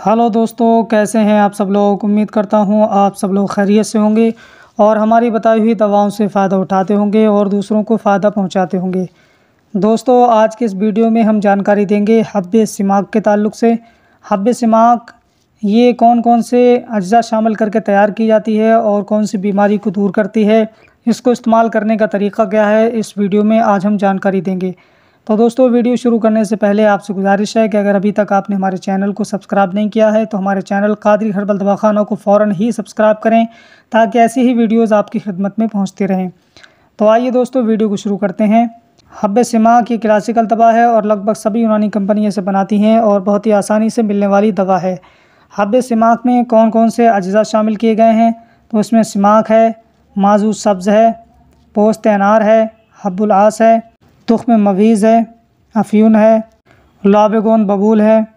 Hello दोस्तों, कैसे हैं आप सब लोग। उम्मीद करता हूं आप सब लोग खैरियत से होंगे और हमारी बताई हुई दवाओं से फ़ायदा उठाते होंगे और दूसरों को फ़ायदा पहुंचाते होंगे। दोस्तों, आज के इस वीडियो में हम जानकारी देंगे हब्बे सिमाक के ताल्लुक़ से। हब्बे सिमाक ये कौन कौन से अज्जा शामिल करके तैयार की जाती है और कौन सी बीमारी को दूर करती है, इसको इस्तेमाल करने का तरीक़ा क्या है, इस वीडियो में आज हम जानकारी देंगे। तो दोस्तों, वीडियो शुरू करने से पहले आपसे गुजारिश है कि अगर अभी तक आपने हमारे चैनल को सब्सक्राइब नहीं किया है तो हमारे चैनल कादरी हर्बल दवाखाना को फ़ौरन ही सब्सक्राइब करें ताकि ऐसी ही वीडियोज़ आपकी खिदमत में पहुँचती रहें। तो आइए दोस्तों, वीडियो को शुरू करते हैं। हब्बे सिमाक ये क्लासिकल दवा है और लगभग सभी यूनानी कंपनियाँ इसे बनाती हैं और बहुत ही आसानी से मिलने वाली दवा है। हब्बे सिमाक में कौन कौन से अज्जा शामिल किए गए हैं, तो इसमें सिमाक है, माजू सब्ज़ है, पोस्त अनार है, हब्बुल आस है, तुख्म मवीज़ है, अफ़यून है, लाबेगोन बबूल है।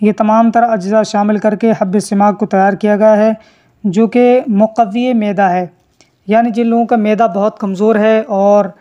ये तमाम तरह अज्जा शामिल करके हब्बे सिमाक को तैयार किया गया है, जो कि मुक़व्वी मैदा है। यानी जिन लोगों का मैदा बहुत कमज़ोर है और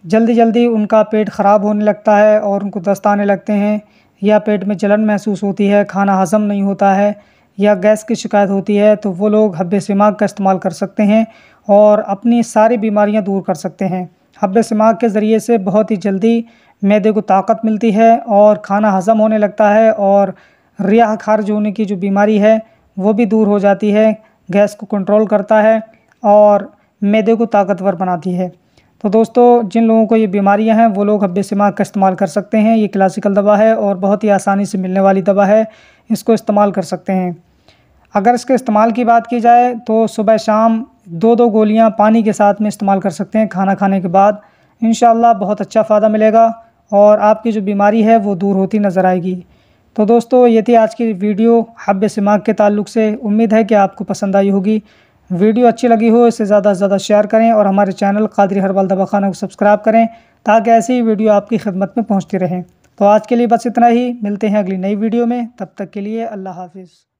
जल्दी जल्दी उनका पेट ख़राब होने लगता है और उनको दस्त आने लगते हैं, या पेट में जलन महसूस होती है, खाना हज़म नहीं होता है, या गैस की शिकायत होती है, तो वो लोग हब्बे सिमाक का इस्तेमाल कर सकते हैं और अपनी सारी बीमारियां दूर कर सकते हैं। हब्बे सिमाक के ज़रिए से बहुत ही जल्दी मैदे को ताकत मिलती है और खाना हज़म होने लगता है और रियाह खारिज होने की जो बीमारी है वो भी दूर हो जाती है। गैस को कंट्रोल करता है और मैदे को ताकतवर बनाती है। तो दोस्तों, जिन लोगों को ये बीमारियां हैं वो लोग हब्बे सिमाक का इस्तेमाल कर सकते हैं। ये क्लासिकल दवा है और बहुत ही आसानी से मिलने वाली दवा है, इसको इस्तेमाल कर सकते हैं। अगर इसके इस्तेमाल की बात की जाए तो सुबह शाम 2-2 गोलियां पानी के साथ में इस्तेमाल कर सकते हैं खाना खाने के बाद। इंशाअल्लाह बहुत अच्छा फ़ायदा मिलेगा और आपकी जो बीमारी है वो दूर होती नज़र आएगी। तो दोस्तों, ये थी आज की वीडियो हब्बे सिमाक के ताल्लुक़ से। उम्मीद है कि आपको पसंद आई होगी। वीडियो अच्छी लगी हो इसे ज़्यादा से ज़्यादा शेयर करें और हमारे चैनल कादरी हर्बल दवाखाना को सब्सक्राइब करें ताकि ऐसी ही वीडियो आपकी खिदमत में पहुँचती रहें। तो आज के लिए बस इतना ही। मिलते हैं अगली नई वीडियो में, तब तक के लिए अल्लाह हाफ़िज़।